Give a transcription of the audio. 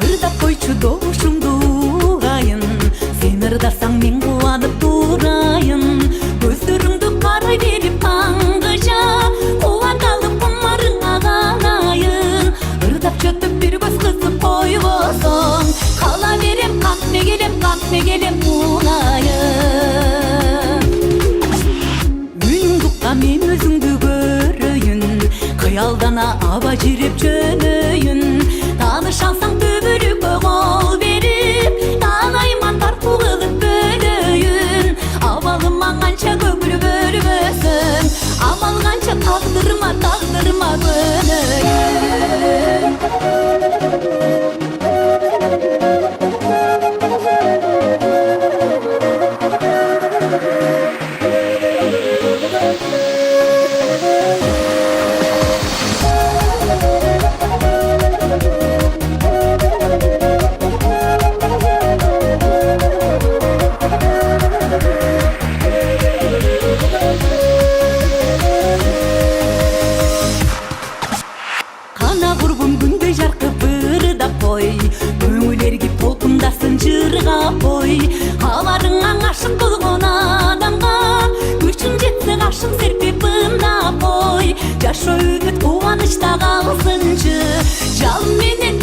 ырдап койчу добушумду урайын, сен ырдасаң мен кубанып турайын. Көздөрүңдү карай берип аңгыжа, кубат алып кумарыңа калайын. Ырдап жөтүп бир көз кысып койбосоң, кала берем какме келем улайын. Үнүңдү укка мен өзүңдү көрөйүн, кыялдана аба жиреп жөнөйүн. Таныш алсаң төбөлүккө кол берип, таанайман тарпу кылып бөлөйүн. Абалыма канча көпүрүп бөлбөсөң, амал канча тагдырыма көнөйүн. Кана курбум күндөй жаркып ырдап кой, көңүл эргип толкундасын жырга бой. Кабарыңа ашык болгон адамга, күчүң жетсе кашың серпип ындап кой. Жашоо үмүт кубанычта калсынчы, жалын менен